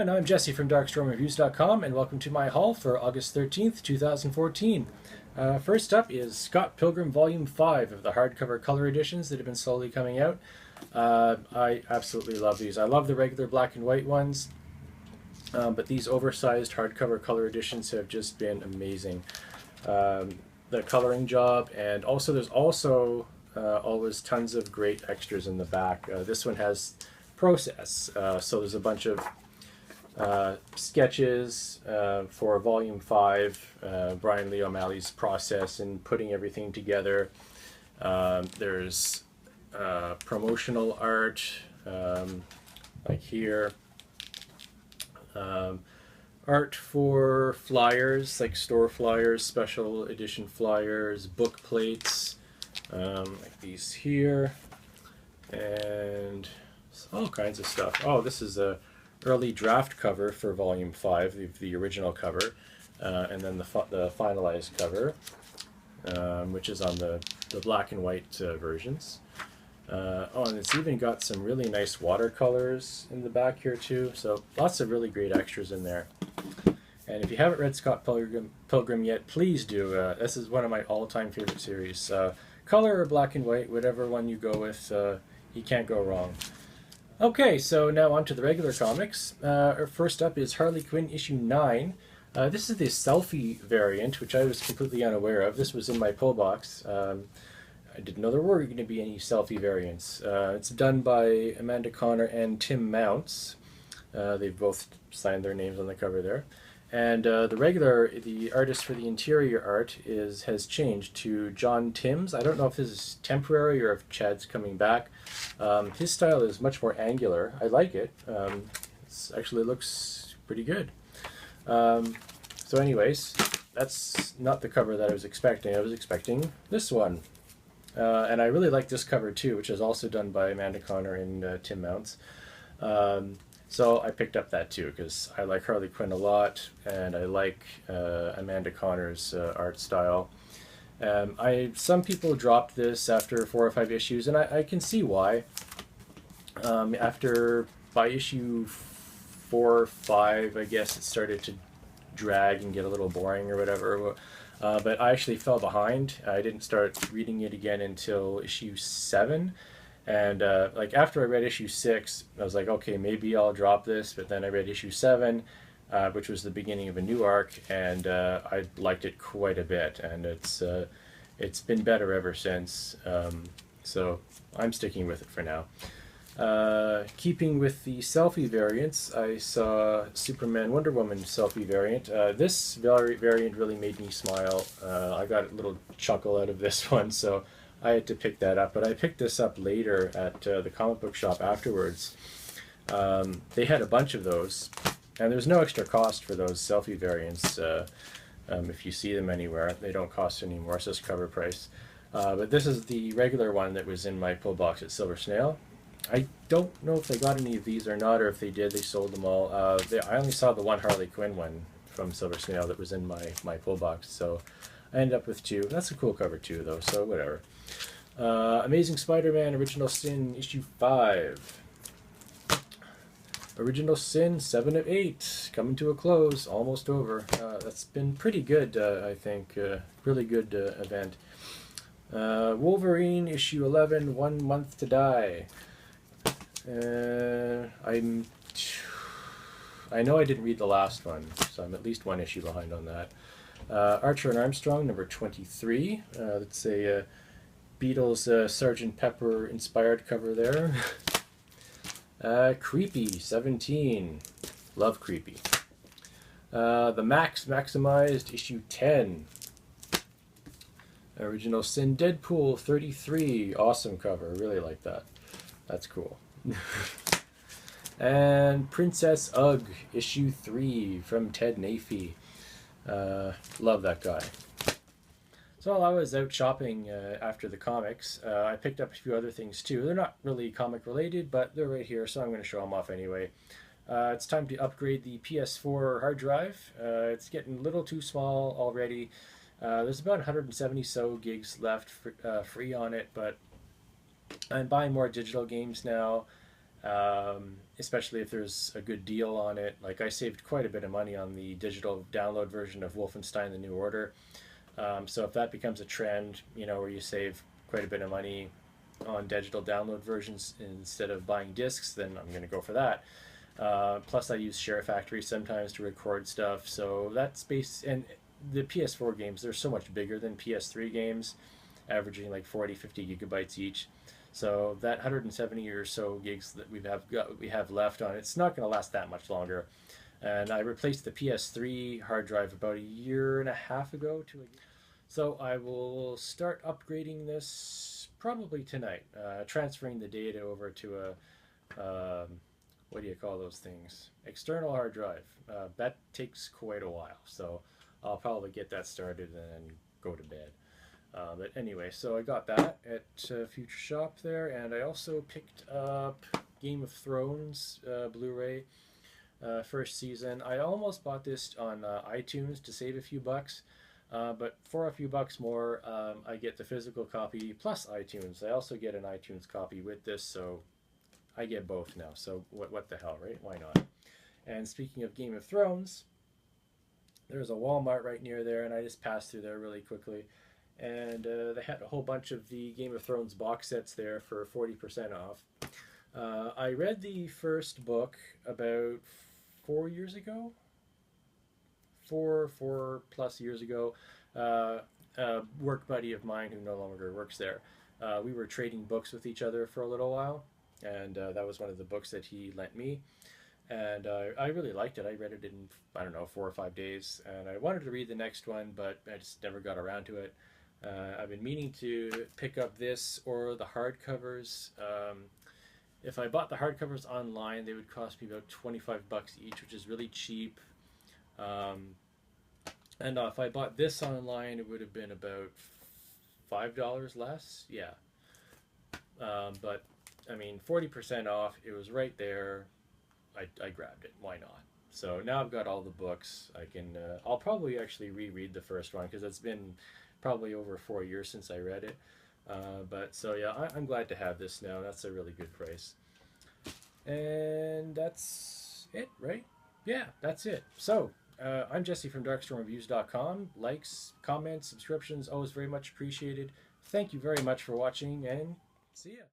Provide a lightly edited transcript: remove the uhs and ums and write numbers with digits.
everyone, I'm Jesse from DarkStormReviews.com and welcome to my haul for August 13th, 2014. First up is Scott Pilgrim Volume 5 of the hardcover color editions that have been slowly coming out. I absolutely love these. I love the regular black and white ones, but these oversized hardcover color editions have just been amazing. The coloring job, and also there's also always tons of great extras in the back. This one has process, so there's a bunch of sketches for Volume 5, Brian Lee O'Malley's process in putting everything together. There's promotional art, like here. Art for flyers, like store flyers, special edition flyers, book plates, like these here, and all kinds of stuff. Oh, this is a early draft cover for Volume 5, the original cover, and then the finalized cover, which is on the black and white versions. Oh, and it's even got some really nice watercolors in the back here too, so lots of really great extras in there. And if you haven't read Scott Pilgrim yet, please do. This is one of my all-time favorite series. Color or black and white, whatever one you go with, you can't go wrong. Okay, so now on to the regular comics. First up is Harley Quinn issue 9. This is the selfie variant, which I was completely unaware of. This was in my pull box. I didn't know there were going to be any selfie variants. It's done by Amanda Connor and Tim Mounts. They've both signed their names on the cover there. And the artist for the interior art has changed to John Timms. I don't know if this is temporary or if Chad's coming back. His style is much more angular. I like it. It actually looks pretty good. So anyways, that's not the cover that I was expecting. I was expecting this one. And I really like this cover too, which is also done by Amanda Connor and Tim Mounts. So I picked up that too because I like Harley Quinn a lot, and I like Amanda Connor's art style. Some people dropped this after 4 or 5 issues, and I can see why. By issue 4 or 5, I guess it started to drag and get a little boring or whatever. But I actually fell behind. I didn't start reading it again until issue 7. And like after I read issue 6, I was like, okay, maybe I'll drop this. But then I read issue 7, which was the beginning of a new arc, and I liked it quite a bit. And it's been better ever since. So I'm sticking with it for now. Keeping with the selfie variants, I saw Superman Wonder Woman selfie variant. This variant really made me smile. I got a little chuckle out of this one, so I had to pick that up. But I picked this up later at the comic book shop afterwards. They had a bunch of those, and there's no extra cost for those selfie variants. If you see them anywhere, they don't cost anymore. It's just cover price. But this is the regular one that was in my pull box at Silver Snail. I don't know if they got any of these or not, or if they did, they sold them all. I only saw the one Harley Quinn one from Silver Snail that was in my pull box, so I ended up with 2. That's a cool cover too, though, so whatever. Amazing Spider-Man Original Sin issue 5. Original Sin 7 of 8, coming to a close, almost over. That's been pretty good, I think. Really good event. Wolverine issue 11, 1 Month to Die. I know I didn't read the last one, so I'm at least 1 issue behind on that. Archer and Armstrong, number 23. That's a Beatles Sgt. Pepper inspired cover there. Creepy, 17. Love Creepy. The Maximized, issue 10. Original Sin Deadpool, 33. Awesome cover, really like that. That's cool. And Princess Ugg, issue 3 from Ted Nafee. Love that guy. So while I was out shopping after the comics, I picked up a few other things too. They're not really comic related, but they're right here, so I'm going to show them off anyway. It's time to upgrade the PS4 hard drive. It's getting a little too small already. There's about 170 so gigs left free on it, but I'm buying more digital games now. especially if there's a good deal on it. Like I saved quite a bit of money on the digital download version of Wolfenstein: The New Order. So if that becomes a trend, where you save quite a bit of money on digital download versions instead of buying discs, then I'm going to go for that. Plus, I use Share Factory sometimes to record stuff. So that's and the PS4 games, they're so much bigger than PS3 games, averaging like 40, 50 gigabytes each. So that 170 or so gigs that we have left on, it's not going to last that much longer. And I replaced the PS3 hard drive about a year and a half ago. So I will start upgrading this probably tonight, transferring the data over to what do you call those things? External hard drive. That takes quite a while, so I'll probably get that started and then go to bed. But anyway, so I got that at Future Shop there, and I also picked up Game of Thrones Blu-ray first season. I almost bought this on iTunes to save a few bucks, but for a few bucks more, I get the physical copy plus iTunes. I also get an iTunes copy with this, so I get both now. So what the hell, right? Why not? And speaking of Game of Thrones, there's a Walmart right near there, and I just passed through there really quickly. And they had a whole bunch of the Game of Thrones box sets there for 40% off. I read the first book about 4 years ago. 4+ years ago. A work buddy of mine who no longer works there. We were trading books with each other for a little while, and that was one of the books that he lent me. And I really liked it. I read it in, I don't know, 4 or 5 days, and I wanted to read the next one, but I just never got around to it. I've been meaning to pick up this or the hardcovers. If I bought the hardcovers online, they would cost me about 25 bucks each, which is really cheap. And if I bought this online, it would have been about $5 less. Yeah. But I mean, 40% off. It was right there. I grabbed it. Why not? So now I've got all the books. I'll probably actually reread the first one because it's been probably over 4 years since I read it. But so yeah, I'm glad to have this now. That's a really good price. And that's it, right? Yeah, that's it. So I'm Jesse from DarkStormReviews.com. Likes, comments, subscriptions, always very much appreciated. Thank you very much for watching, and see ya.